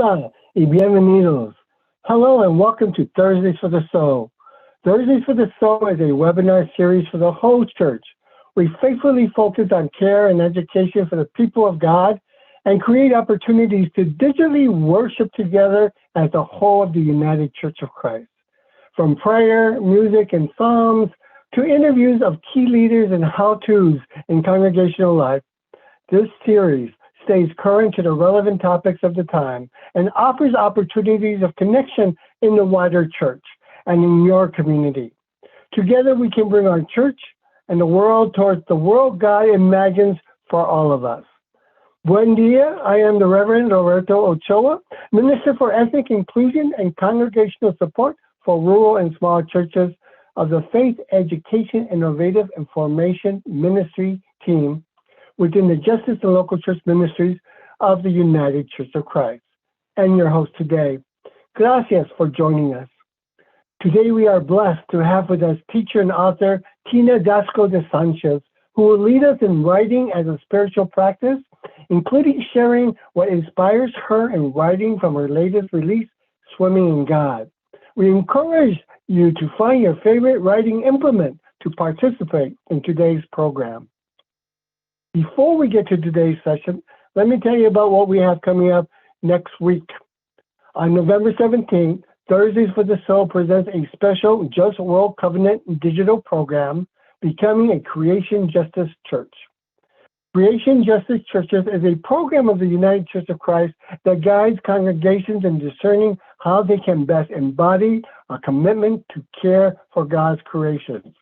Hola y bienvenidos. Hello and welcome to Thursdays for the Soul. Thursdays for the Soul is a webinar series for the whole church. We faithfully focus on care and education for the people of God and create opportunities to digitally worship together as the whole of the United Church of Christ. From prayer, music, and psalms to interviews of key leaders and how-tos in congregational life, this series stays current to the relevant topics of the time and offers opportunities of connection in the wider church and in your community. Together we can bring our church and the world towards the world God imagines for all of us. Buen dia, I am the Reverend Roberto Ochoa, Minister for Ethnic Inclusion and Congregational Support for Rural and Small Churches of the Faith Education Innovative and Formation Ministry team within the Justice and Local Church Ministries of the United Church of Christ, and your host today. Gracias for joining us. Today we are blessed to have with us teacher and author Tina Datsko de Sánchez, who will lead us in writing as a spiritual practice, including sharing what inspires her in writing from her latest release, Swimming in God. We encourage you to find your favorite writing implement to participate in today's program. Before we get to today's session, let me tell you about what we have coming up next week. On November 17th, Thursdays for the Soul presents a special Just World Covenant digital program, Becoming a Creation Justice Church. Creation Justice Churches is a program of the United Church of Christ that guides congregations in discerning how they can best embody a commitment to care for God's creations.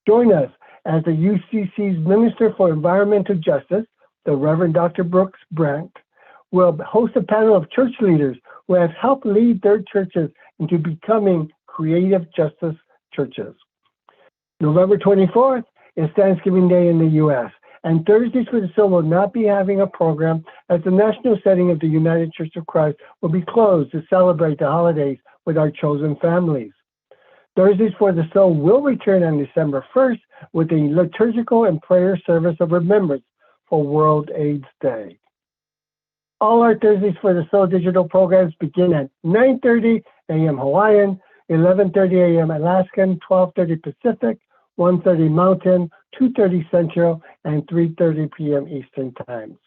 Join us as the UCC's Minister for Environmental Justice, the Reverend Dr. Brooks Brandt, will host a panel of church leaders who have helped lead their churches into becoming creative justice churches. November 24th is Thanksgiving Day in the U.S., and Thursdays for the Soul will not be having a program as the national setting of the United Church of Christ will be closed to celebrate the holidays with our chosen families. Thursdays for the Soul will return on December 1st with a liturgical and prayer service of remembrance for World AIDS Day. All our Thursdays for the Soul digital programs begin at 9:30 a.m. Hawaiian, 11:30 a.m. Alaskan, 12:30 Pacific, 1:30 Mountain, 2:30 Central, and 3:30 p.m. Eastern times.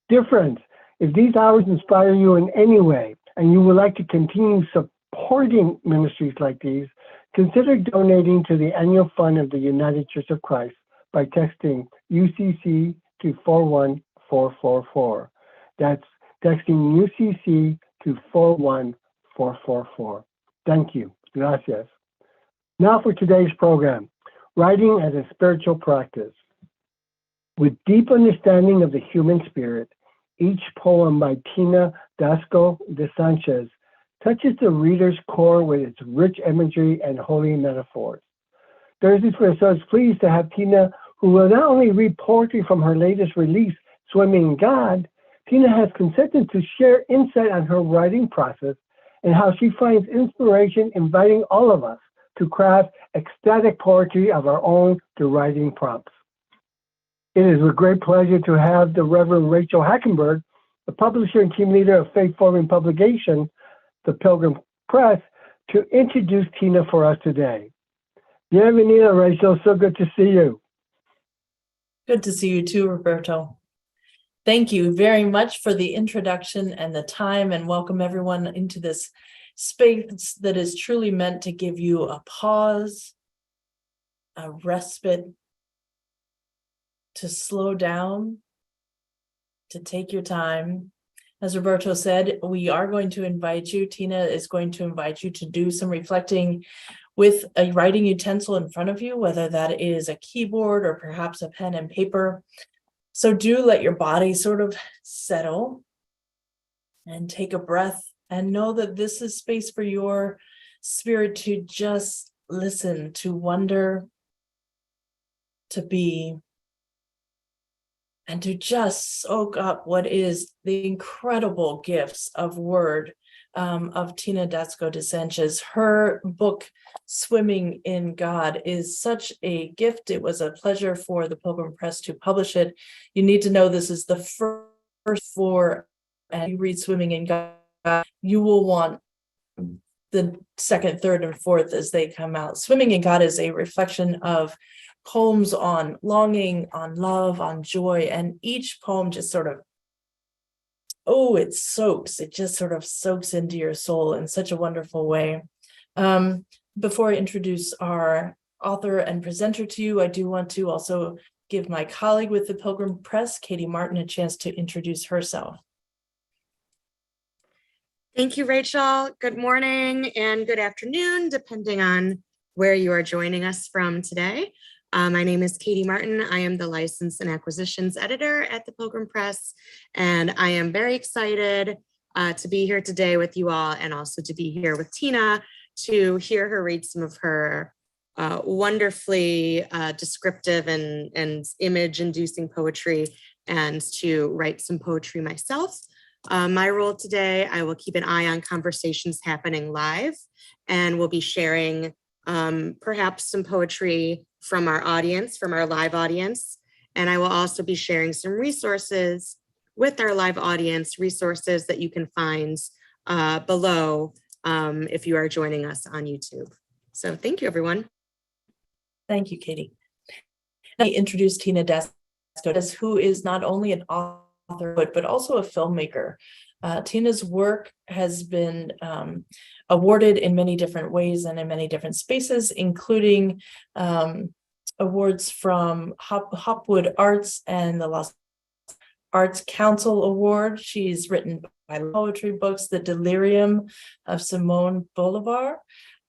Dear friends, if these hours inspire you in any way and you would like to continue supporting ministries like these, consider donating to the annual fund of the United Church of Christ by texting UCC to 41444. That's texting UCC to 41444. Thank you. Gracias. Now for today's program, Writing as a Spiritual Practice. With deep understanding of the human spirit, each poem by Tina Datsko de Sánchez touches the reader's core with its rich imagery and holy metaphors. Thursdays for the Soul is pleased to have Tina, who will not only read poetry from her latest release, Swimming in God. Tina has consented to share insight on her writing process and how she finds inspiration inviting all of us to craft ecstatic poetry of our own through writing prompts. It is with great pleasure to have the Reverend Rachel Hackenberg, the publisher and team leader of faith-forming publication, the Pilgrim Press, to introduce Tina for us today. Bienvenida, Rachel. So good to see you. Good to see you too, Roberto. Thank you very much for the introduction and the time, and welcome everyone into this space that is truly meant to give you a pause, a respite, to slow down, to take your time. As Roberto said, we are going to invite you, Tina is going to invite you to do some reflecting with a writing utensil in front of you, whether that is a keyboard or perhaps a pen and paper. So do let your body sort of settle and take a breath and know that this is space for your spirit to just listen, to wonder, to be, and to just soak up what is the incredible gifts of word of Tina Datsko de Sánchez. Her book, Swimming in God, is such a gift. It was a pleasure for the Pilgrim Press to publish it. You need to know this is the first for, and you read Swimming in God, you will want the second, third, and fourth as they come out. Swimming in God is a reflection of poems on longing, on love, on joy, and each poem just sort of, it just sort of soaks into your soul in such a wonderful way. Before I introduce our author and presenter to you, I do want to also give my colleague with the Pilgrim Press, Katie Martin, a chance to introduce herself. Thank you, Rachel. Good morning and good afternoon, depending on where you are joining us from today. My name is Katie Martin. I am the License and Acquisitions Editor at the Pilgrim Press, and I am very excited to be here today with you all, and also to be here with Tina to hear her read some of her wonderfully descriptive and image-inducing poetry, and to write some poetry myself. My role today, I will keep an eye on conversations happening live, and we'll be sharing perhaps some poetry from our audience, from our live audience. And I will also be sharing some resources with our live audience, resources that you can find below if you are joining us on YouTube. So thank you, everyone. Thank you, Katie. I introduced Tina Datsko, who is not only an author, but also a filmmaker. Tina's work has been awarded in many different ways and in many different spaces, including awards from Hopwood Arts and the Los Arts Council Award. She's written poetry books, The Delirium of Simone Bolivar,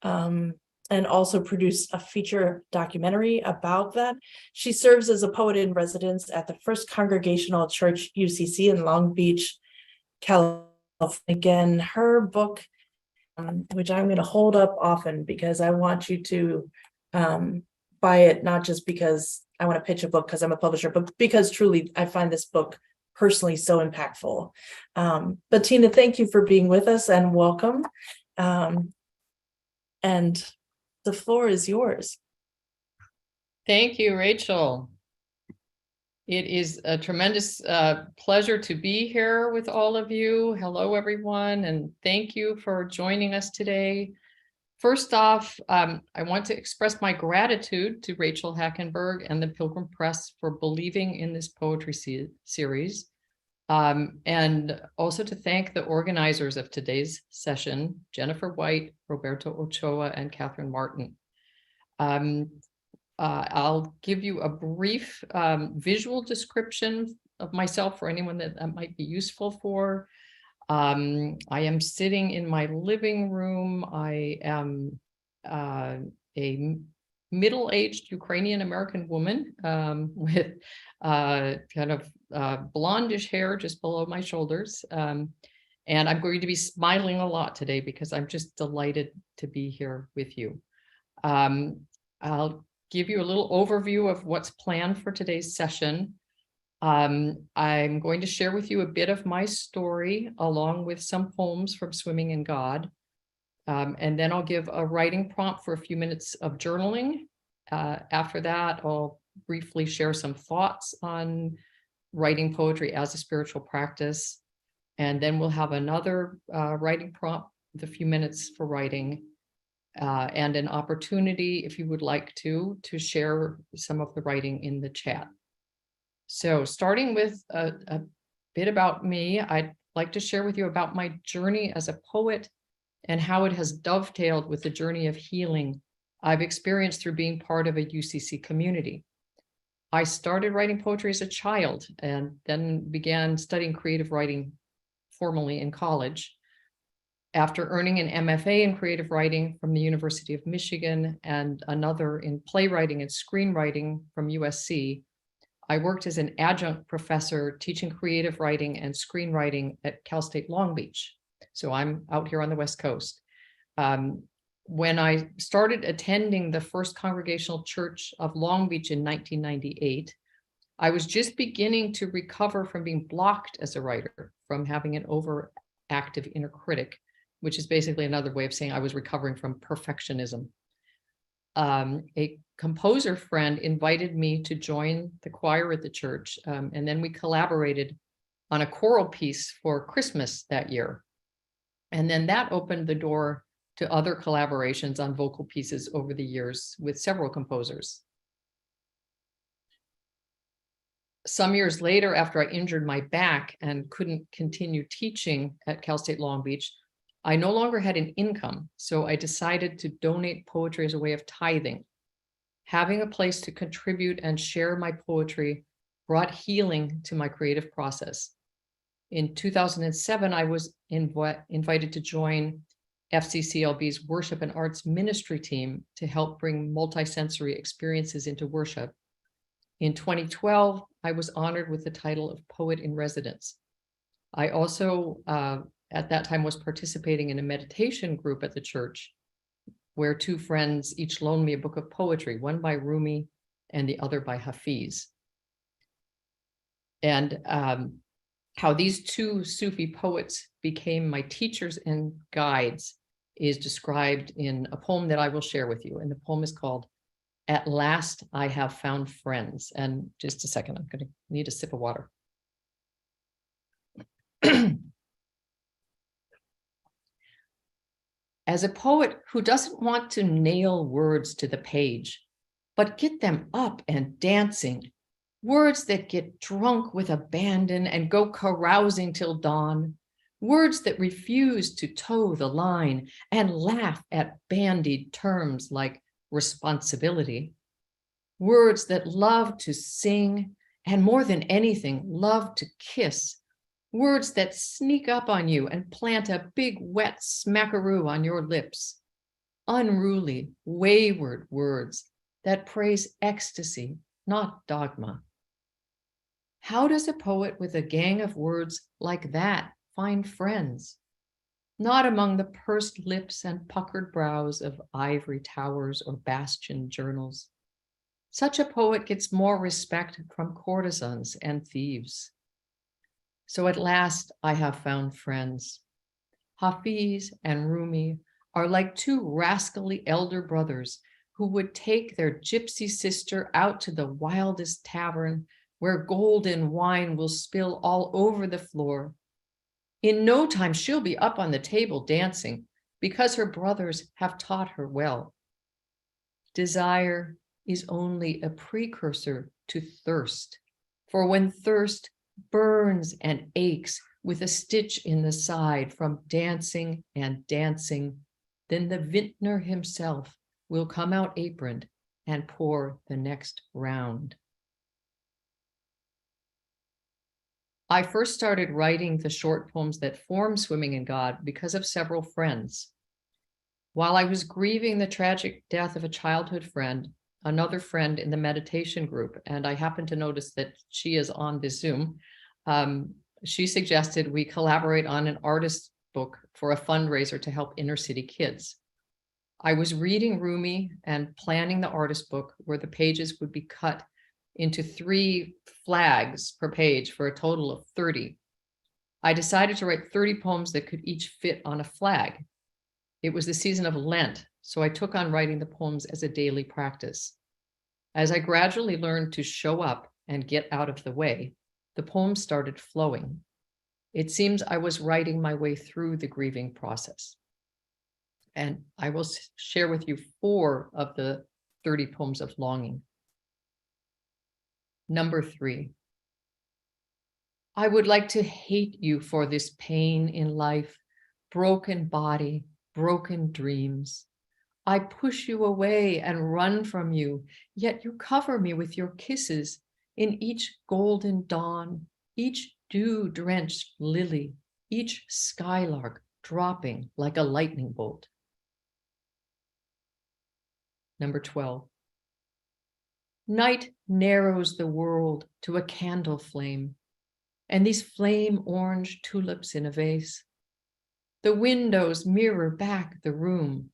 and also produced a feature documentary about that. She serves as a poet in residence at the First Congregational Church, UCC, in Long Beach, California. Again, her book, which I'm going to hold up often because I want you to buy it, not just because I want to pitch a book because I'm a publisher, but because truly I find this book personally so impactful. But Tina, thank you for being with us and welcome. And the floor is yours. Thank you, Rachel. It is a tremendous pleasure to be here with all of you. Hello, everyone, and thank you for joining us today. First off, I want to express my gratitude to Rachel Hackenberg and the Pilgrim Press for believing in this poetry series, and also to thank the organizers of today's session, Jennifer White, Roberto Ochoa, and Catherine Martin. I'll give you a brief visual description of myself for anyone that might be useful for. I am sitting in my living room. I am a middle-aged Ukrainian-American woman with kind of blondish hair just below my shoulders. And I'm going to be smiling a lot today because I'm just delighted to be here with you. I'll give you a little overview of what's planned for today's session. I'm going to share with you a bit of my story along with some poems from Swimming in God. And then I'll give a writing prompt for a few minutes of journaling. After that, I'll briefly share some thoughts on writing poetry as a spiritual practice. And then we'll have another writing prompt with a few minutes for writing. And an opportunity, if you would like to share some of the writing in the chat. So starting with a bit about me, I'd like to share with you about my journey as a poet and how it has dovetailed with the journey of healing I've experienced through being part of a UCC community. I started writing poetry as a child and then began studying creative writing formally in college. After earning an MFA in creative writing from the University of Michigan and another in playwriting and screenwriting from USC, I worked as an adjunct professor teaching creative writing and screenwriting at Cal State Long Beach. So I'm out here on the West Coast. When I started attending the First Congregational Church of Long Beach in 1998, I was just beginning to recover from being blocked as a writer, from having an overactive inner critic, which is basically another way of saying I was recovering from perfectionism. A composer friend invited me to join the choir at the church, and then we collaborated on a choral piece for Christmas that year. And then that opened the door to other collaborations on vocal pieces over the years with several composers. Some years later, after I injured my back and couldn't continue teaching at Cal State Long Beach, I no longer had an income, so I decided to donate poetry as a way of tithing. Having a place to contribute and share my poetry brought healing to my creative process. In 2007, I was invited to join FCCLB's Worship and Arts Ministry team to help bring multisensory experiences into worship. In 2012, I was honored with the title of Poet in Residence. I also, at that time, was participating in a meditation group at the church, where two friends each loaned me a book of poetry, one by Rumi and the other by Hafiz. And how these two Sufi poets became my teachers and guides is described in a poem that I will share with you. And the poem is called "At Last I Have Found Friends." And just a second, I'm going to need a sip of water. As a poet who doesn't want to nail words to the page, but get them up and dancing, words that get drunk with abandon and go carousing till dawn, words that refuse to toe the line and laugh at bandied terms like responsibility, words that love to sing and more than anything, love to kiss, words that sneak up on you and plant a big wet smackaroo on your lips, unruly, wayward words that praise ecstasy, not dogma. How does a poet with a gang of words like that find friends? Not among the pursed lips and puckered brows of ivory towers or bastion journals. Such a poet gets more respect from courtesans and thieves. So at last I have found friends. Hafiz and Rumi are like two rascally elder brothers who would take their gypsy sister out to the wildest tavern where golden wine will spill all over the floor. In no time, she'll be up on the table dancing because her brothers have taught her well. Desire is only a precursor to thirst, for when thirst burns and aches with a stitch in the side from dancing and dancing, then the vintner himself will come out aproned and pour the next round. I first started writing the short poems that form Swimming in God because of several friends. While I was grieving the tragic death of a childhood friend, another friend in the meditation group, and I happened to notice that she is on this Zoom, she suggested we collaborate on an artist book for a fundraiser to help inner city kids. I was reading Rumi and planning the artist book where the pages would be cut into 3 flags per page for a total of 30. I decided to write 30 poems that could each fit on a flag. It was the season of Lent, so I took on writing the poems as a daily practice. As I gradually learned to show up and get out of the way, the poems started flowing. It seems I was writing my way through the grieving process. And I will share with you 4 of the 30 poems of longing. Number 3. I would like to hate you for this pain in life, broken body, broken dreams. I push you away and run from you, yet you cover me with your kisses in each golden dawn, each dew-drenched lily, each skylark dropping like a lightning bolt. Number 12. Night narrows the world to a candle flame, and these flame orange tulips in a vase. The windows mirror back the room,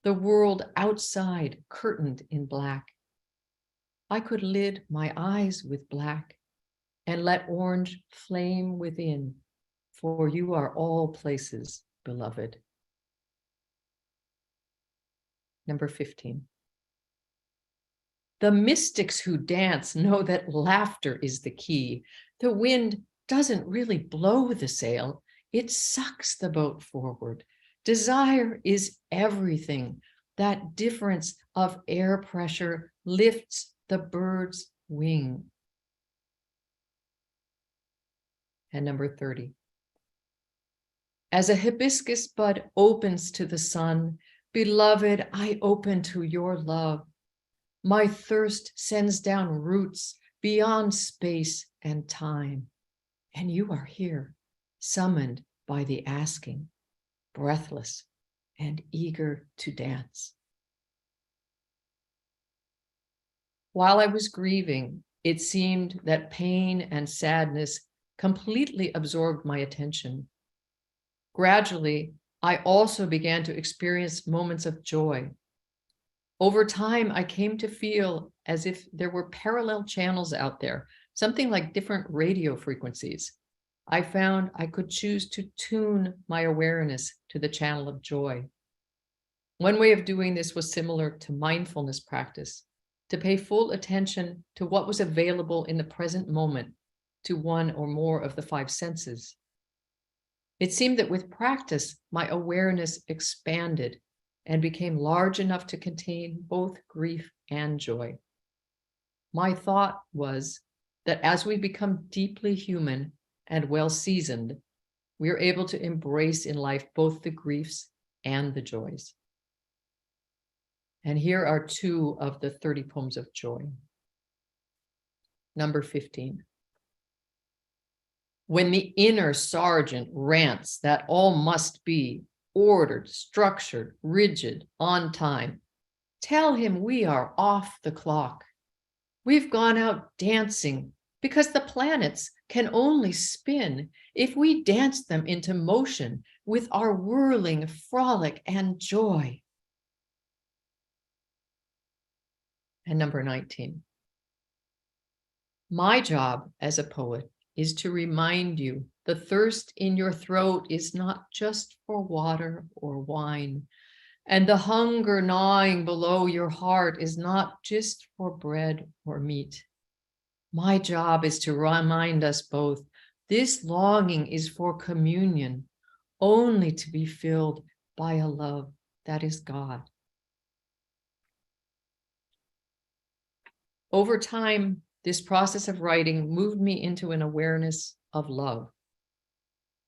the world outside curtained in black. I could lid my eyes with black and let orange flame within, for you are all places, beloved. Number 15. The mystics who dance know that laughter is the key. The wind doesn't really blow the sail. It sucks the boat forward. Desire is everything. That difference of air pressure lifts the bird's wing. And number 30. As a hibiscus bud opens to the sun, beloved, I open to your love. My thirst sends down roots beyond space and time. And you are here, summoned by the asking, breathless and eager to dance. While I was grieving, it seemed that pain and sadness completely absorbed my attention. Gradually, I also began to experience moments of joy. Over time, I came to feel as if there were parallel channels out there, something like different radio frequencies. I found I could choose to tune my awareness to the channel of joy. One way of doing this was similar to mindfulness practice, to pay full attention to what was available in the present moment to one or more of the five senses. It seemed that with practice, my awareness expanded and became large enough to contain both grief and joy. My thought was that as we become deeply human and well-seasoned, we are able to embrace in life both the griefs and the joys. And here are 2 of the 30 poems of joy. Number 15. When the inner sergeant rants that all must be ordered, structured, rigid, on time, tell him we are off the clock. We've gone out dancing because the planets can only spin if we dance them into motion with our whirling frolic and joy. And number 19. My job as a poet is to remind you the thirst in your throat is not just for water or wine, and the hunger gnawing below your heart is not just for bread or meat. My job is to remind us both this longing is for communion, only to be filled by a love that is God. Over time, this process of writing moved me into an awareness of love.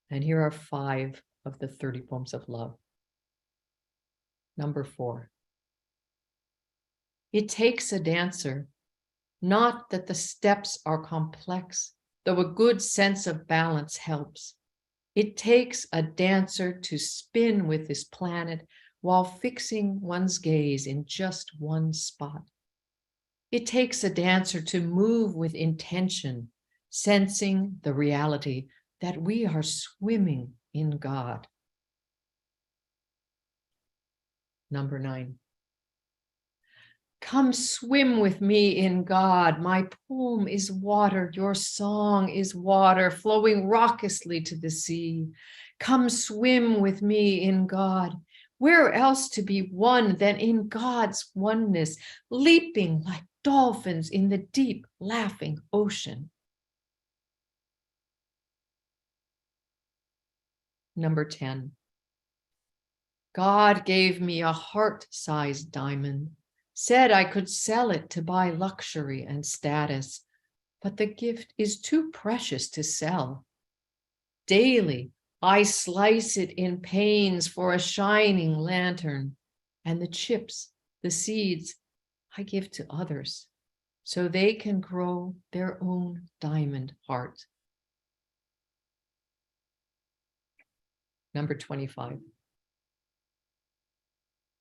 And here are 5 of the 30 poems of love. Number 4. It takes a dancer, not that the steps are complex, though a good sense of balance helps. It takes a dancer to spin with this planet while fixing one's gaze in just one spot. It takes a dancer to move with intention, sensing the reality that we are swimming in God. Number 9. Come swim with me in God. My poem is water. Your song is water flowing raucously to the sea. Come swim with me in God. Where else to be one than in God's oneness, leaping like dolphins in the deep, laughing ocean. Number 10. God gave me a heart-sized diamond, said I could sell it to buy luxury and status, but the gift is too precious to sell. Daily, I slice it in pains for a shining lantern, and the chips, the seeds, I give to others so they can grow their own diamond heart. Number 25.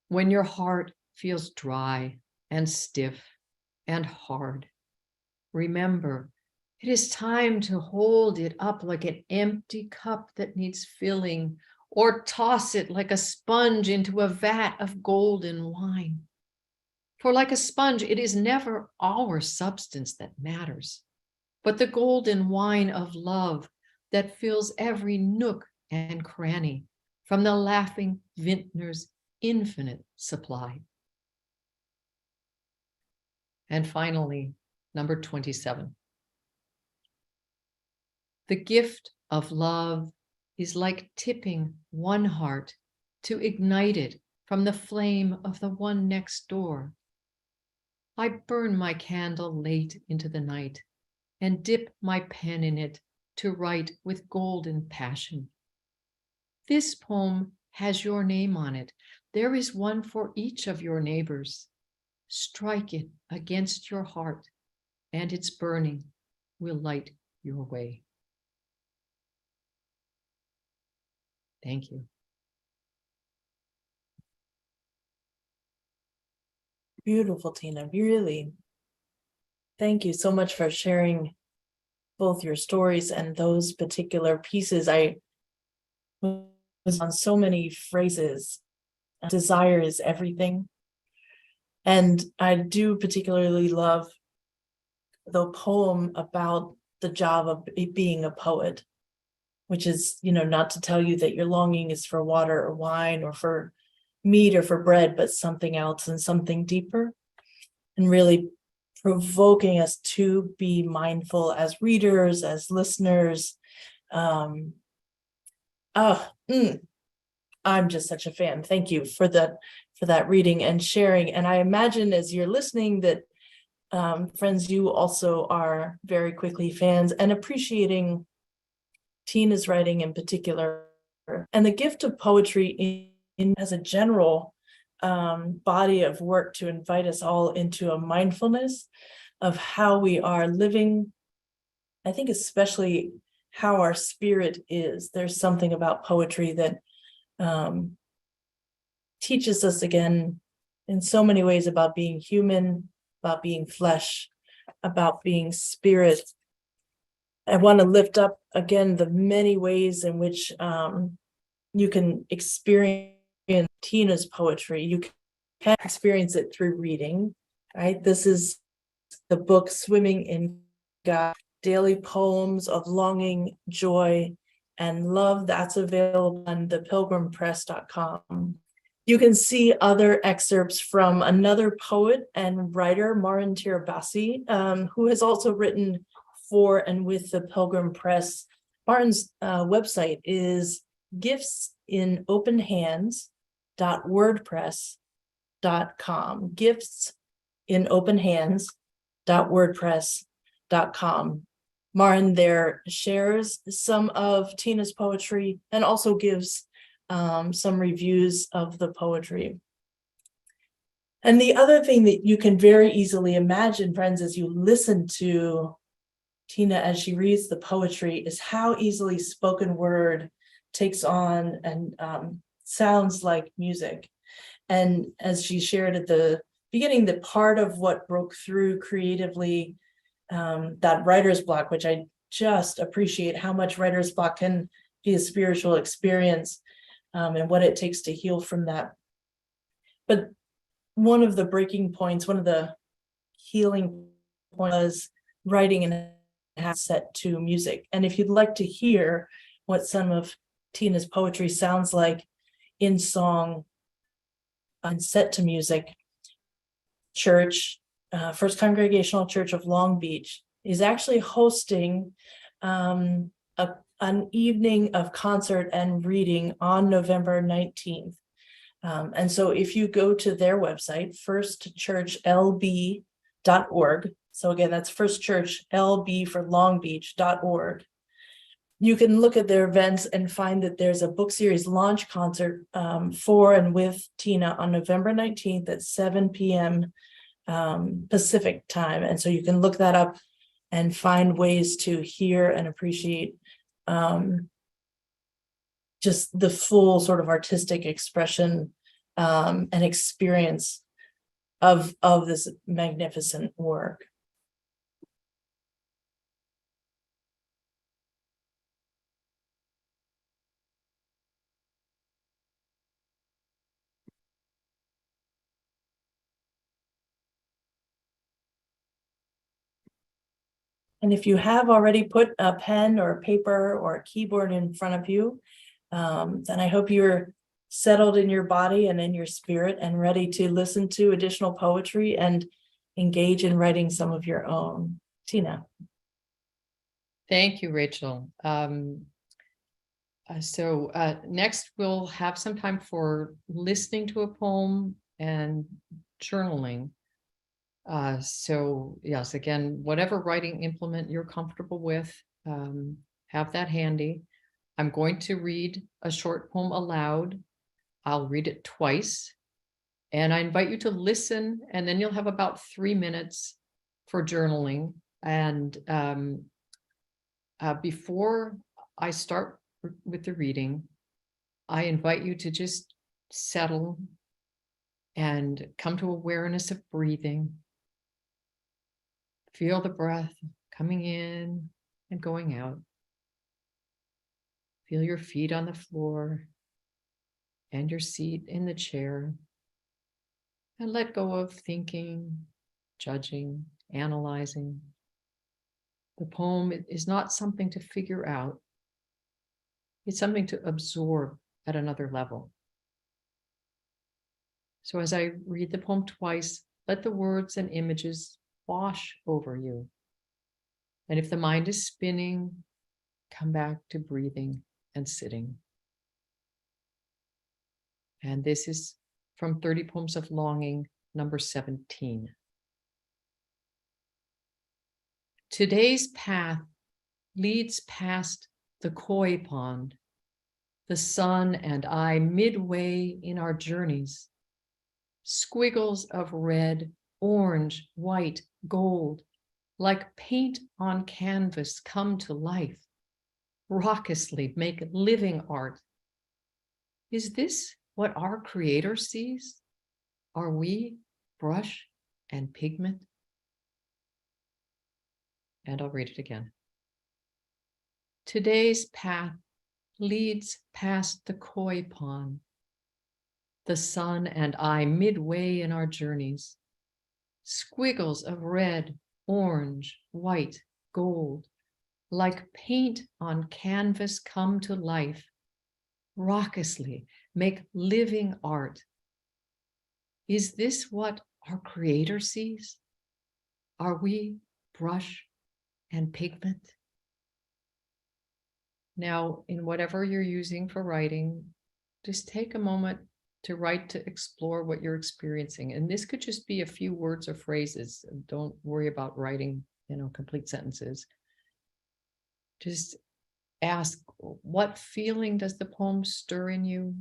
When your heart feels dry and stiff and hard, remember, it is time to hold it up like an empty cup that needs filling, or toss it like a sponge into a vat of golden wine. For like a sponge, it is never our substance that matters, but the golden wine of love that fills every nook and cranny from the laughing vintner's infinite supply. And finally, number 27. The gift of love is like tipping one heart to ignite it from the flame of the one next door. I burn my candle late into the night and dip my pen in it to write with golden passion. This poem has your name on it. There is one for each of your neighbors. Strike it against your heart, and its burning will light your way. Thank you. Beautiful, Tina, really. Thank you so much for sharing both your stories and those particular pieces. I was on so many phrases. Desire is everything. And I do particularly love the poem about the job of being a poet, which is, not to tell you that your longing is for water or wine or for meat or for bread, but something else and something deeper, and really provoking us to be mindful as readers, as listeners. I'm just such a fan. Thank you for that reading and sharing. And I imagine as you're listening that friends, you also are very quickly fans and appreciating Tina's writing in particular, and the gift of poetry in as a general body of work to invite us all into a mindfulness of how we are living. I think especially how our spirit is. There's something about poetry that teaches us again in so many ways about being human, about being flesh, about being spirit. I want to lift up again the many ways in which you can experience Tina's poetry. You can experience it through reading, right? This is the book Swimming in God, Daily Poems of Longing, Joy, and Love. That's available on the pilgrimpress.com. You can see other excerpts from another poet and writer, Maren Tirabassi, who has also written for and with the Pilgrim Press. Maren's website is giftsinOpenHands.wordpress.com. giftsinOpenHands.wordpress.com. Maren there shares some of Tina's poetry and also gives some reviews of the poetry. And the other thing that you can very easily imagine, friends, as you listen to Tina as she reads the poetry, is how easily spoken word takes on and sounds like music. And as she shared at the beginning, that part of what broke through creatively, that writer's block, which I just appreciate how much writer's block can be a spiritual experience, and what it takes to heal from that. But one of the breaking points, one of the healing points was writing and set to music. And if you'd like to hear what some of Tina's poetry sounds like in song and set to music, Church, First Congregational Church of Long Beach, is actually hosting an evening of concert and reading on November 19th. And so if you go to their website, firstchurchlb.org, so again, that's First Church LB for Long Beach.org, you can look at their events and find that there's a book series launch concert for and with Tina on November 19th at 7 p.m. Pacific time. And so you can look that up and find ways to hear and appreciate just the full sort of artistic expression and experience of this magnificent work. And if you have already put a pen or a paper or a keyboard in front of you, then I hope you're settled in your body and in your spirit and ready to listen to additional poetry and engage in writing some of your own. Tina. Thank you, Rachel. Next we'll have some time for listening to a poem and journaling. So yes, again, whatever writing implement you're comfortable with, have that handy. I'm going to read a short poem aloud. I'll read it twice, and I invite you to listen, and then you'll have about 3 minutes for journaling. And before I start with the reading, I invite you to just settle and come to awareness of breathing. Feel the breath coming in and going out. Feel your feet on the floor and your seat in the chair. And let go of thinking, judging, analyzing. The poem is not something to figure out. It's something to absorb at another level. So as I read the poem twice, let the words and images wash over you. And if the mind is spinning, come back to breathing and sitting. And this is from 30 Poems of Longing, number 17. Today's path leads past the koi pond, the sun and I midway in our journeys. Squiggles of red, orange, white, gold, like paint on canvas, come to life, raucously make living art. Is this what our Creator sees? Are we brush and pigment? And I'll read it again. Today's path leads past the koi pond, the sun and I midway in our journeys. Squiggles of red, orange, white, gold, like paint on canvas come to life, raucously make living art. Is this what our Creator sees? Are we brush and pigment? Now, in whatever you're using for writing, just take a moment to write, to explore what you're experiencing. And this could just be a few words or phrases. Don't worry about writing, complete sentences. Just ask, what feeling does the poem stir in you?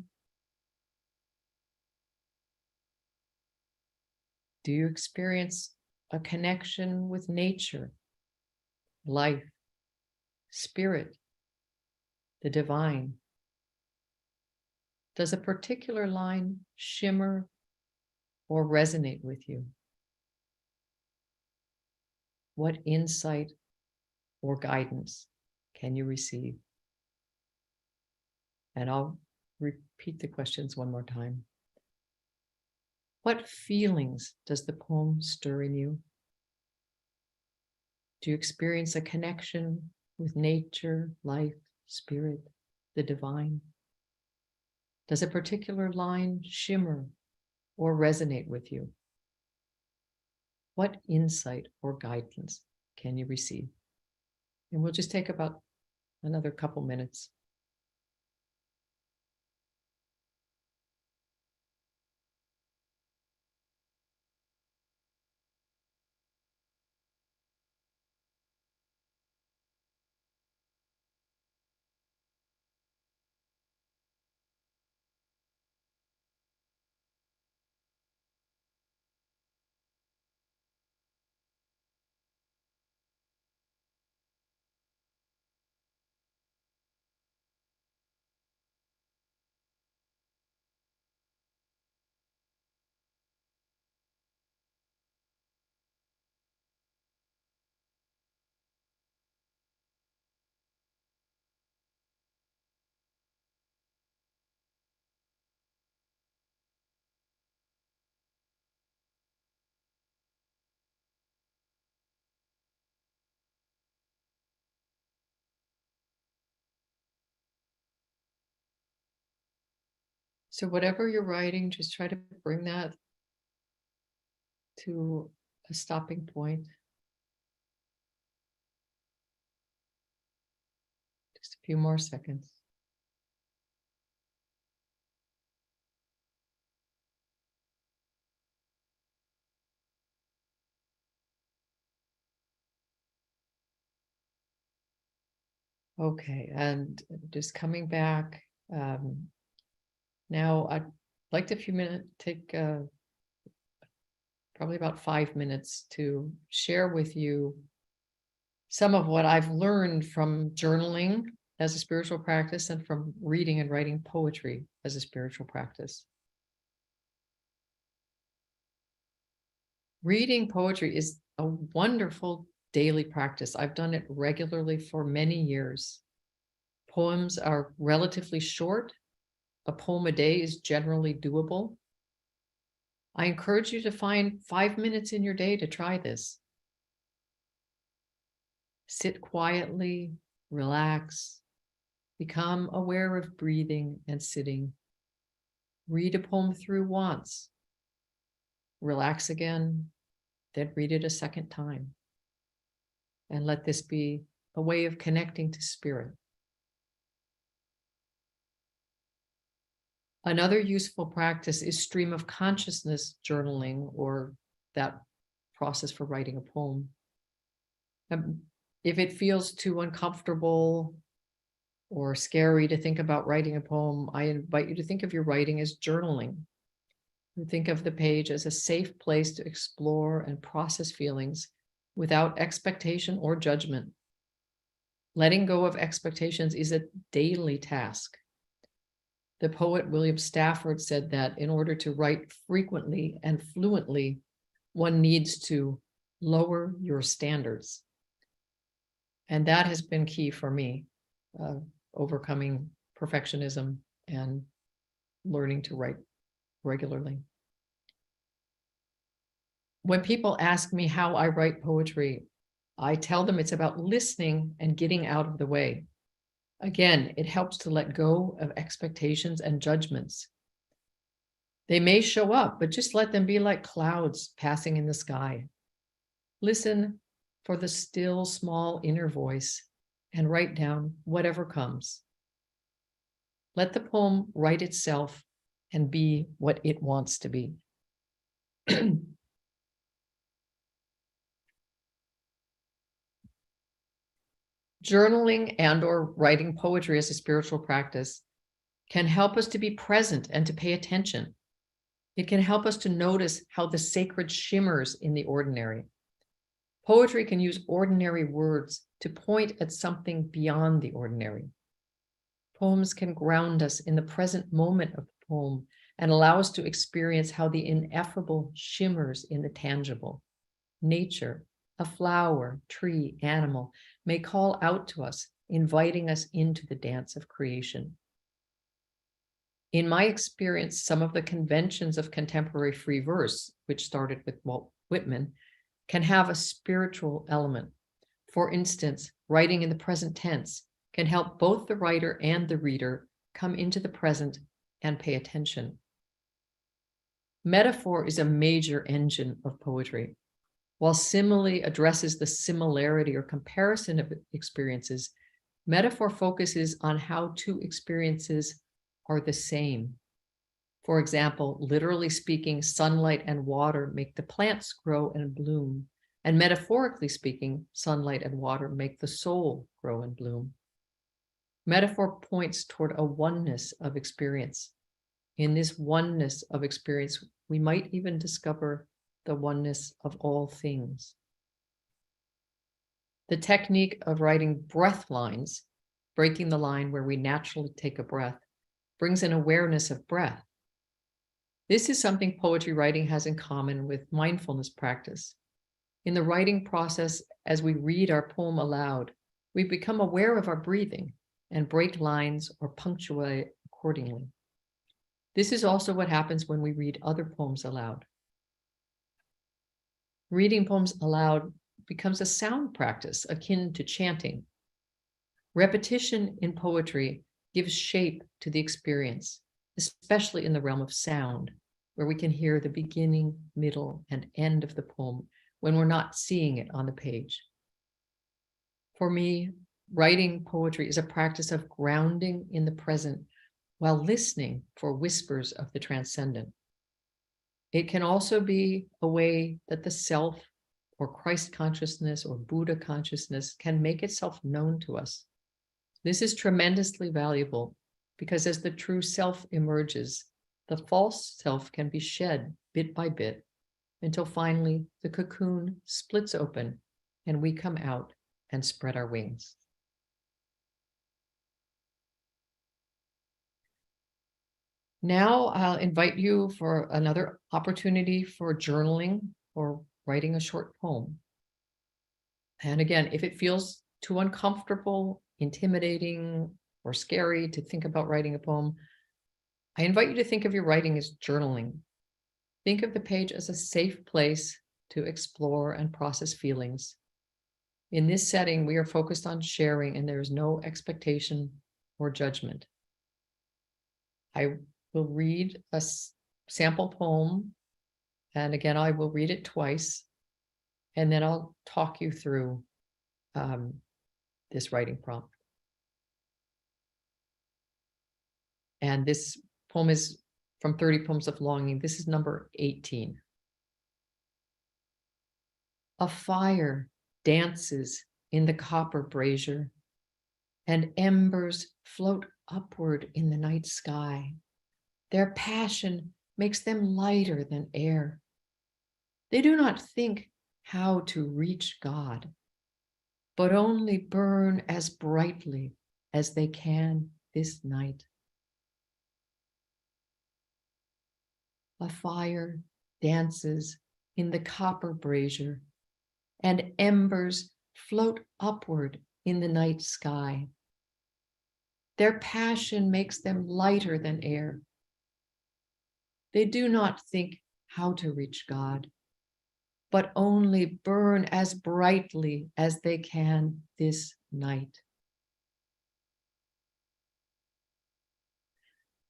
Do you experience a connection with nature, life, spirit, the divine? Does a particular line shimmer or resonate with you? What insight or guidance can you receive? And I'll repeat the questions one more time. What feelings does the poem stir in you? Do you experience a connection with nature, life, spirit, the divine? Does a particular line shimmer or resonate with you? What insight or guidance can you receive? And we'll just take about another couple minutes. So whatever you're writing, just try to bring that to a stopping point. Just a few more seconds. Okay, and just coming back. Now I'd like to take probably about 5 minutes to share with you some of what I've learned from journaling as a spiritual practice and from reading and writing poetry as a spiritual practice. Reading poetry is a wonderful daily practice. I've done it regularly for many years. Poems are relatively short. A poem a day is generally doable. I encourage you to find 5 minutes in your day to try this. Sit quietly, relax, become aware of breathing and sitting. Read a poem through once, relax again, then read it a second time. And let this be a way of connecting to spirit. Another useful practice is stream of consciousness journaling, or that process for writing a poem. If it feels too uncomfortable or scary to think about writing a poem, I invite you to think of your writing as journaling. You think of the page as a safe place to explore and process feelings without expectation or judgment. Letting go of expectations is a daily task. The poet William Stafford said that in order to write frequently and fluently, one needs to lower your standards. And that has been key for me, overcoming perfectionism and learning to write regularly. When people ask me how I write poetry, I tell them it's about listening and getting out of the way. Again, it helps to let go of expectations and judgments. They may show up, but just let them be like clouds passing in the sky. Listen for the still, small inner voice and write down whatever comes. Let the poem write itself and be what it wants to be. Journaling and/or writing poetry as a spiritual practice can help us to be present and to pay attention. It can help us to notice how the sacred shimmers in the ordinary. Poetry can use ordinary words to point at something beyond the ordinary. Poems can ground us in the present moment of the poem and allow us to experience how the ineffable shimmers in the tangible. Nature, a flower, tree, animal, may call out to us, inviting us into the dance of creation. In my experience, some of the conventions of contemporary free verse, which started with Walt Whitman, can have a spiritual element. For instance, writing in the present tense can help both the writer and the reader come into the present and pay attention. Metaphor is a major engine of poetry. While simile addresses the similarity or comparison of experiences, metaphor focuses on how two experiences are the same. For example, literally speaking, sunlight and water make the plants grow and bloom, and metaphorically speaking, sunlight and water make the soul grow and bloom. Metaphor points toward a oneness of experience. In this oneness of experience, we might even discover the oneness of all things. The technique of writing breath lines, breaking the line where we naturally take a breath, brings an awareness of breath. This is something poetry writing has in common with mindfulness practice. In the writing process, as we read our poem aloud, we become aware of our breathing and break lines or punctuate accordingly. This is also what happens when we read other poems aloud. Reading poems aloud becomes a sound practice akin to chanting. Repetition in poetry gives shape to the experience, especially in the realm of sound, where we can hear the beginning, middle, and end of the poem when we're not seeing it on the page. For me, writing poetry is a practice of grounding in the present while listening for whispers of the transcendent. It can also be a way that the self or Christ consciousness or Buddha consciousness can make itself known to us. This is tremendously valuable because as the true self emerges, the false self can be shed bit by bit until finally the cocoon splits open and we come out and spread our wings. Now I'll invite you for another opportunity for journaling or writing a short poem. And again, if it feels too uncomfortable, intimidating, or scary to think about writing a poem, I invite you to think of your writing as journaling. Think of the page as a safe place to explore and process feelings. In this setting, we are focused on sharing and there is no expectation or judgment. I will read a sample poem, and again, I will read it twice, and then I'll talk you through this writing prompt. And this poem is from 30 Poems of Longing. This is number 18. A fire dances in the copper brazier, and embers float upward in the night sky. Their passion makes them lighter than air. They do not think how to reach God, but only burn as brightly as they can this night. A fire dances in the copper brazier, and embers float upward in the night sky. Their passion makes them lighter than air. They do not think how to reach God, but only burn as brightly as they can this night.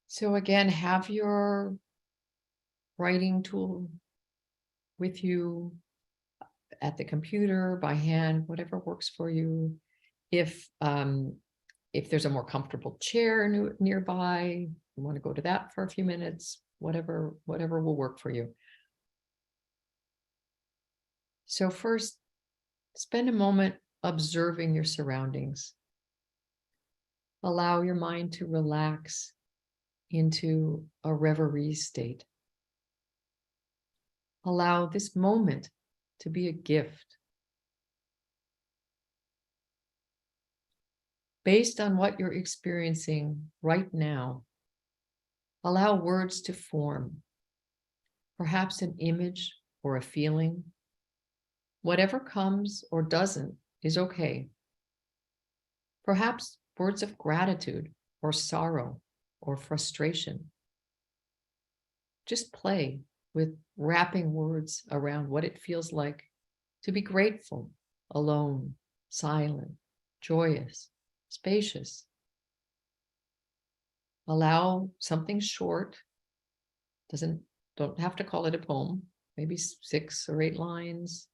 So again, have your writing tool with you at the computer, by hand, whatever works for you. If there's a more comfortable chair nearby, you want to go to that for a few minutes, whatever will work for you. So first, spend a moment observing your surroundings. Allow your mind to relax into a reverie state. Allow this moment to be a gift. Based on what you're experiencing right now, allow words to form, perhaps an image or a feeling. Whatever comes or doesn't is okay. Perhaps words of gratitude or sorrow or frustration. Just play with wrapping words around what it feels like to be grateful, alone, silent, joyous, spacious. Allow something short, don't have to call it a poem, maybe 6 or 8 lines,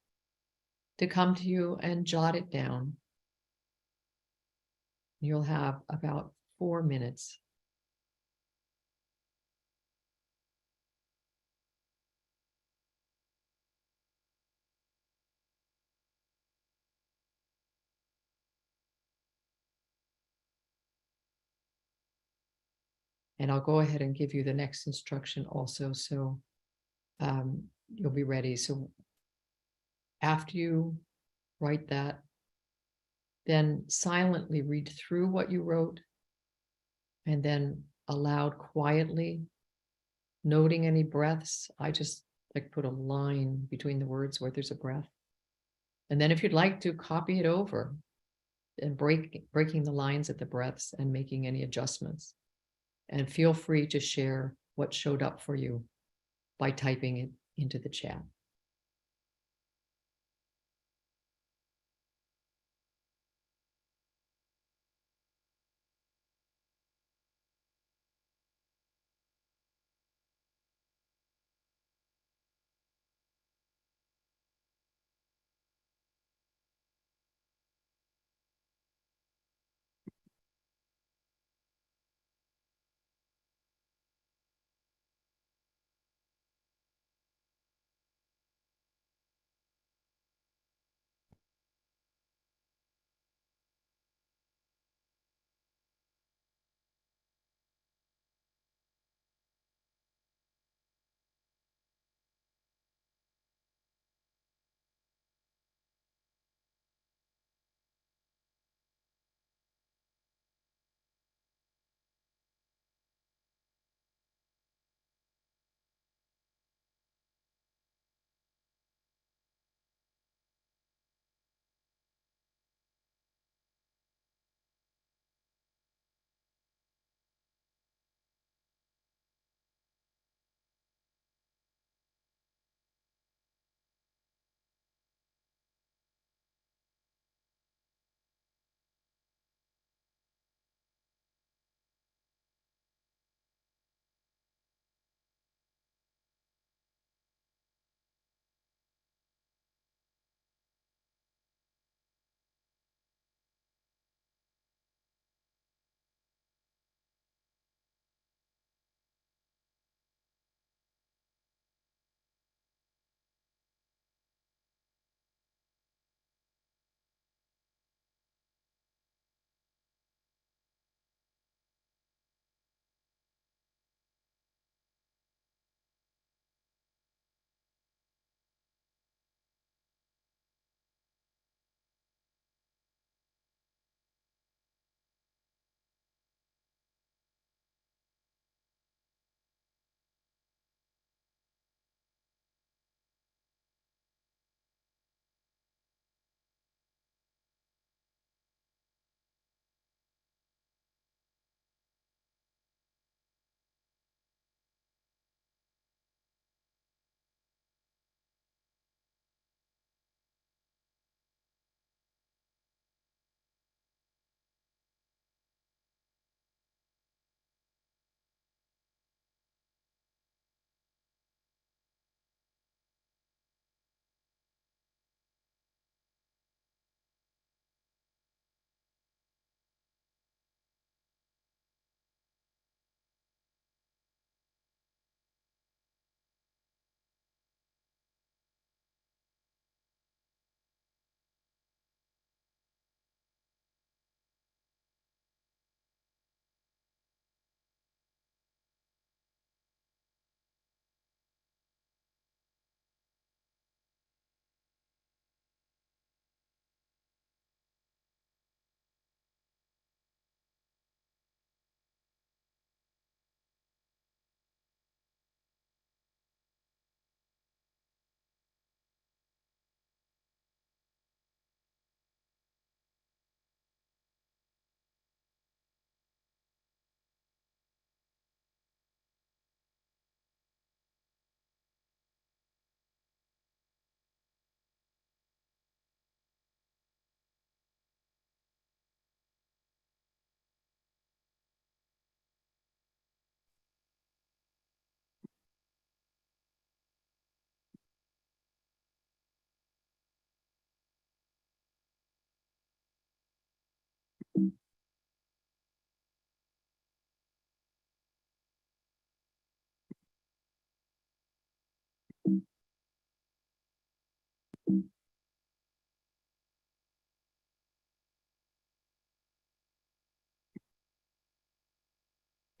to come to you and jot it down. You'll have about 4 minutes. And I'll go ahead and give you the next instruction also, so you'll be ready. So after you write that, then silently read through what you wrote, and then aloud quietly, noting any breaths. I just like put a line between the words where there's a breath. And then if you'd like to, copy it over and breaking the lines at the breaths and making any adjustments. And feel free to share what showed up for you by typing it into the chat.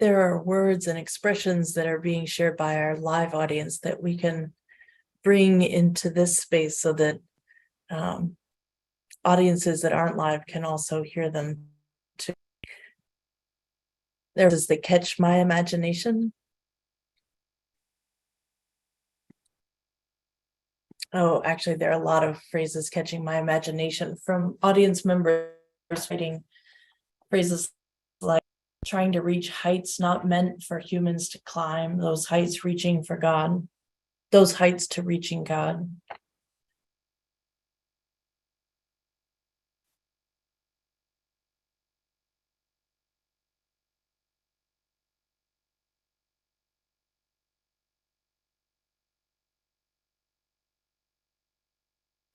There are words and expressions that are being shared by our live audience that we can bring into this space so that audiences that aren't live can also hear them too. There's they catch my imagination. Oh, actually, there are a lot of phrases catching my imagination from audience members writing phrases like trying to reach heights not meant for humans to climb, those heights reaching for God, those heights to reaching God.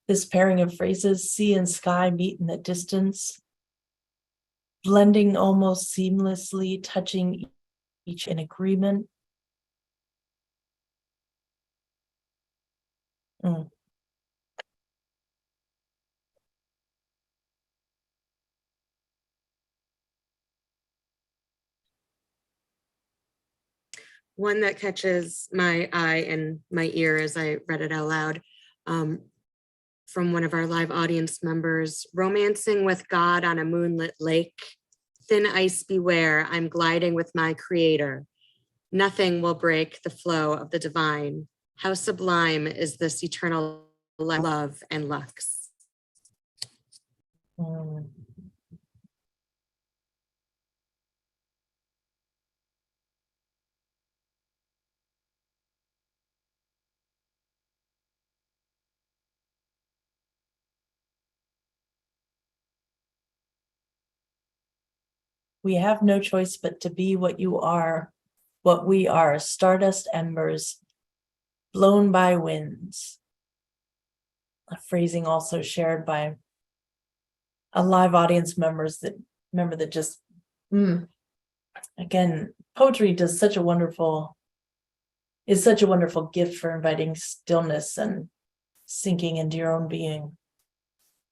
This pairing of phrases, sea and sky meet in the distance, blending almost seamlessly, touching each in agreement. One that catches my eye and my ear as I read it out loud, from one of our live audience members: romancing with God on a moonlit lake. Thin ice beware, I'm gliding with my creator. Nothing will break the flow of the divine. How sublime is this eternal love and lux. We have no choice but to be what you are, what we are, stardust embers, blown by winds. A phrasing also shared by a live audience member that just, again, poetry is such a wonderful gift for inviting stillness and sinking into your own being.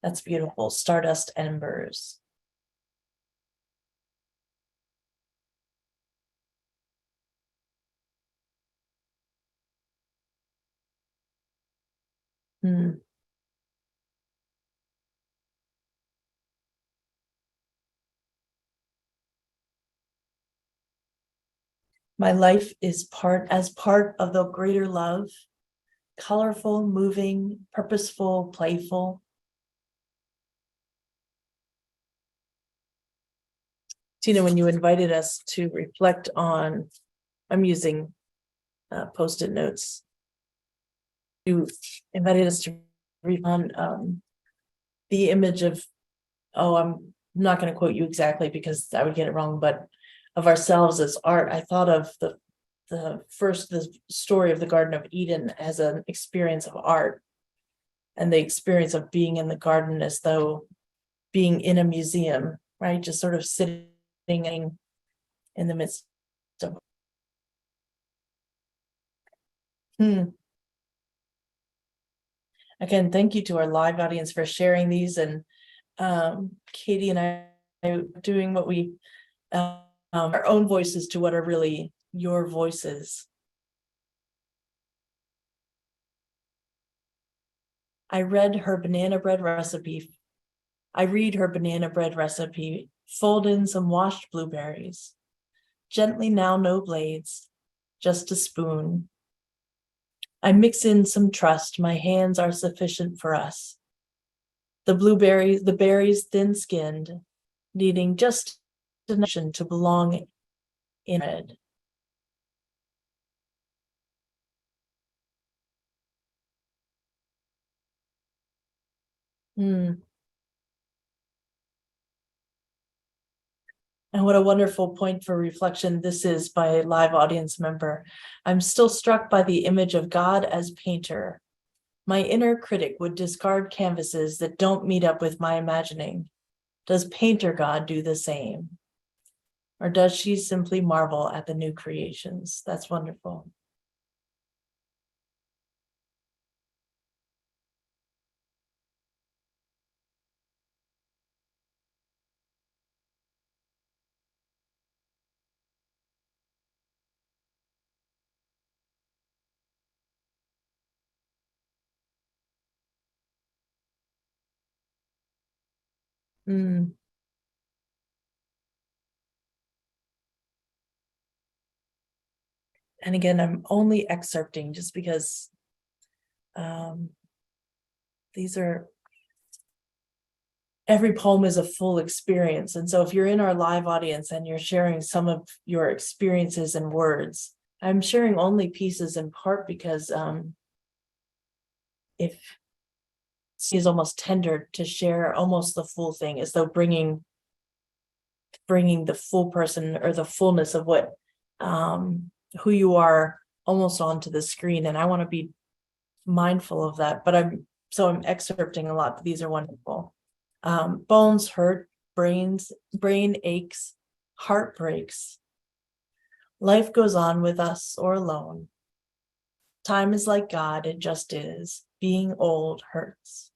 That's beautiful. Stardust embers. My life is part of the greater love, colorful, moving, purposeful, playful. Tina, when you invited us to reflect on, I'm using Post-it notes. You invited us to read on the image of, I'm not going to quote you exactly because I would get it wrong, but of ourselves as art. I thought of the story of the Garden of Eden as an experience of art, and the experience of being in the garden as though being in a museum, right? Just sort of sitting in the midst of. Again, thank you to our live audience for sharing these, and Katie and I are doing what we our own voices to what are really your voices. I read her banana bread recipe. Fold in some washed blueberries. Gently now, no blades, just a spoon. I mix in some trust. My hands are sufficient for us. The berries thin-skinned, needing just enough to belong in it. And what a wonderful point for reflection this is by a live audience member. I'm still struck by the image of God as painter. My inner critic would discard canvases that don't meet up with my imagining. Does Painter God do the same? Or does she simply marvel at the new creations? That's wonderful. Mm. And again, I'm only excerpting just because these are, every poem is a full experience. And so if you're in our live audience and you're sharing some of your experiences in words, I'm sharing only pieces in part because if she is almost tender to share almost the full thing, as though bringing the full person or the fullness of what who you are almost onto the screen. And I want to be mindful of that, but I'm excerpting a lot, but these are wonderful. Bones hurt, brain aches, heart breaks. Life goes on with us or alone. Time is like God, it just is. Being old hurts.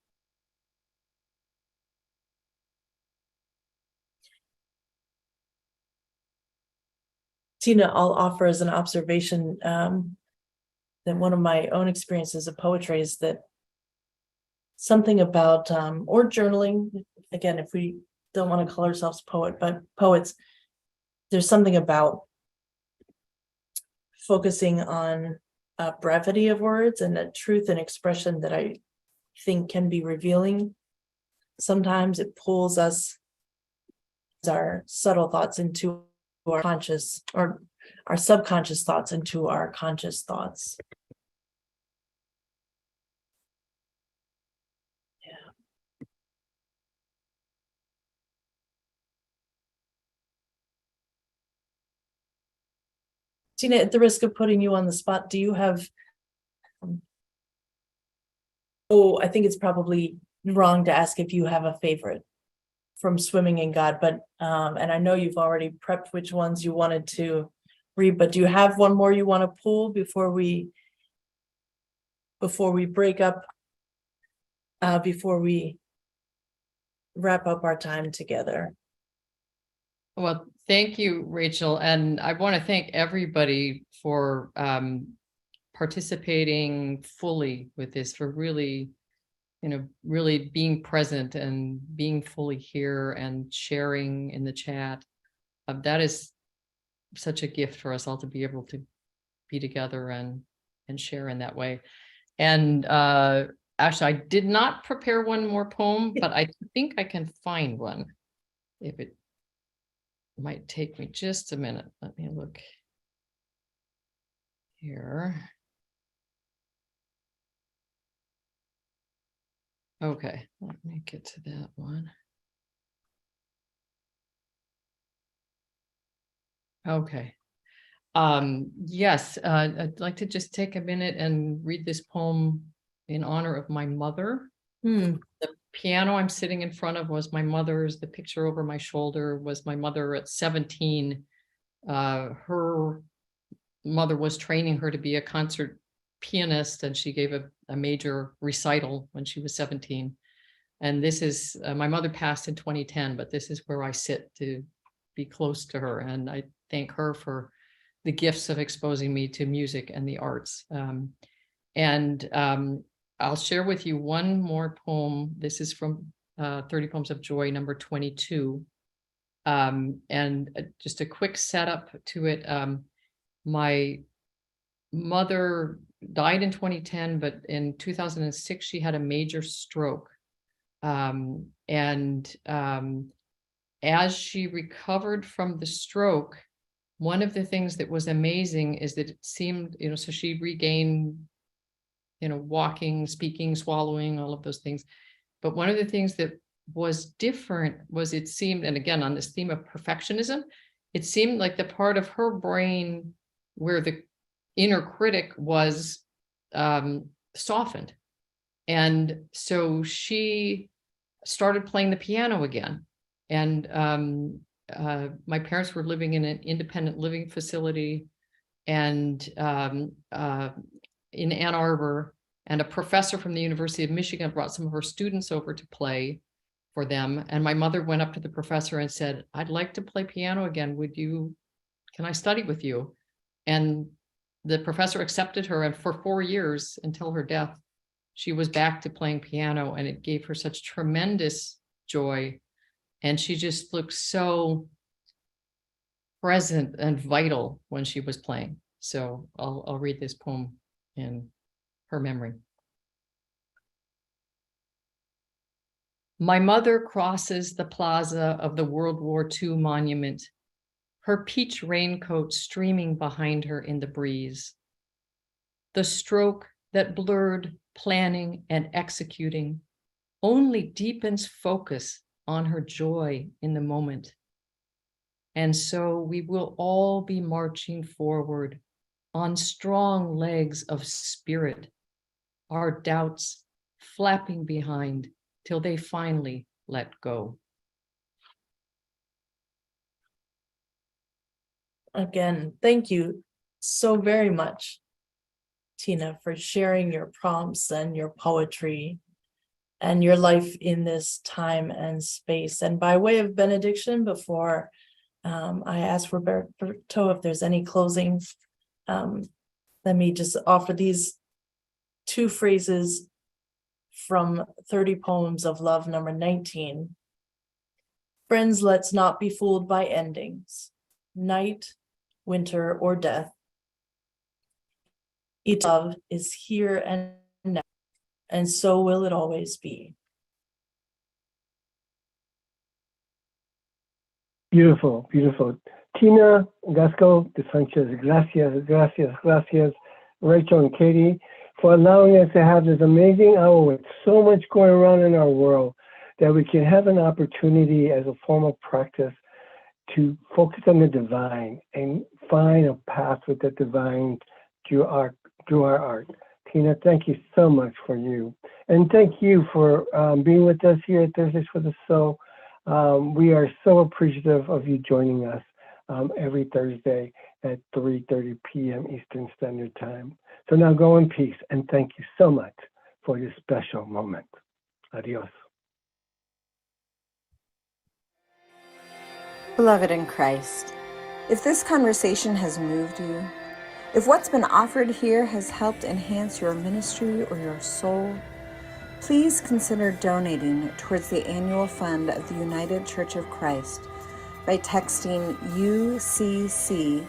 Tina, I'll offer as an observation that one of my own experiences of poetry is that something about, or journaling, again, if we don't want to call ourselves poets, there's something about focusing on brevity of words and a truth and expression that I think can be revealing. Sometimes it pulls us, our subtle thoughts into our conscious, or our subconscious thoughts into our conscious thoughts. Yeah. Tina, at the risk of putting you on the spot, do you have, I think it's probably wrong to ask if you have a favorite from Swimming in God, but and I know you've already prepped which ones you wanted to read, but do you have one more you want to pull before we break up, before we wrap up our time together? Well, thank you, Rachel. And I want to thank everybody for participating fully with this, for really, really being present and being fully here and sharing in the chat. That is such a gift for us all to be able to be together and share in that way. And actually, I did not prepare one more poem, but I think I can find one. If it might take me just a minute. Let me look here. Okay, let me get to that one. Okay. Yes, I'd like to just take a minute and read this poem in honor of my mother. The piano I'm sitting in front of was my mother's. The picture over my shoulder was my mother at 17. Her mother was training her to be a concert pianist, and she gave a major recital when she was 17. And this is, my mother passed in 2010, but this is where I sit to be close to her. And I thank her for the gifts of exposing me to music and the arts. I'll share with you one more poem. This is from 30 Poems of Joy, number 22. And just a quick setup to it. My mother died in 2010, but in 2006, she had a major stroke. As she recovered from the stroke, one of the things that was amazing is that it seemed, so she regained, walking, speaking, swallowing, all of those things. But one of the things that was different was it seemed, and again, on this theme of perfectionism, it seemed like the part of her brain where the inner critic was softened. And so she started playing the piano again. And my parents were living in an independent living facility and in Ann Arbor, and a professor from the University of Michigan brought some of her students over to play for them. And my mother went up to the professor and said, "I'd like to play piano again. Can I study with you?" And the professor accepted her. And for 4 years until her death, she was back to playing piano, and it gave her such tremendous joy. And she just looked so present and vital when she was playing. So I'll read this poem in her memory. My mother crosses the plaza of the World War II monument, her peach raincoat streaming behind her in the breeze. The stroke that blurred planning and executing only deepens focus on her joy in the moment. And so we will all be marching forward on strong legs of spirit, our doubts flapping behind till they finally let go. Again, thank you so very much, Tina, for sharing your prompts and your poetry and your life in this time and space. And by way of benediction, before I ask Roberto if there's any closing, let me just offer these 2 phrases from 30 Poems of Love, number 19. Friends, let's not be fooled by endings, night, winter, or death. Each love is here and now, and so will it always be. Beautiful, beautiful. Tina Datsko de Sánchez, gracias, gracias, gracias, Rachel and Katie, for allowing us to have this amazing hour with so much going around in our world, that we can have an opportunity as a form of practice to focus on the divine and find a path with the divine through our art. Tina, thank you so much for you. And thank you for being with us here at Thursdays for the Soul. We are so appreciative of you joining us every Thursday at 3:30 p.m. Eastern Standard Time. So now go in peace, and thank you so much for this special moment. Adios. Beloved in Christ, if this conversation has moved you, if what's been offered here has helped enhance your ministry or your soul, please consider donating towards the annual fund of the United Church of Christ by texting UCC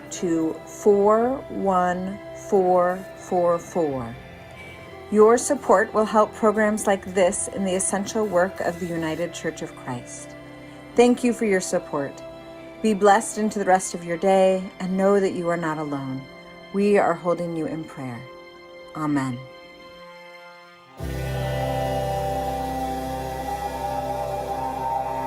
to 41444. Your support will help programs like this in the essential work of the United Church of Christ. Thank you for your support. Be blessed into the rest of your day, and know that you are not alone. We are holding you in prayer. Amen.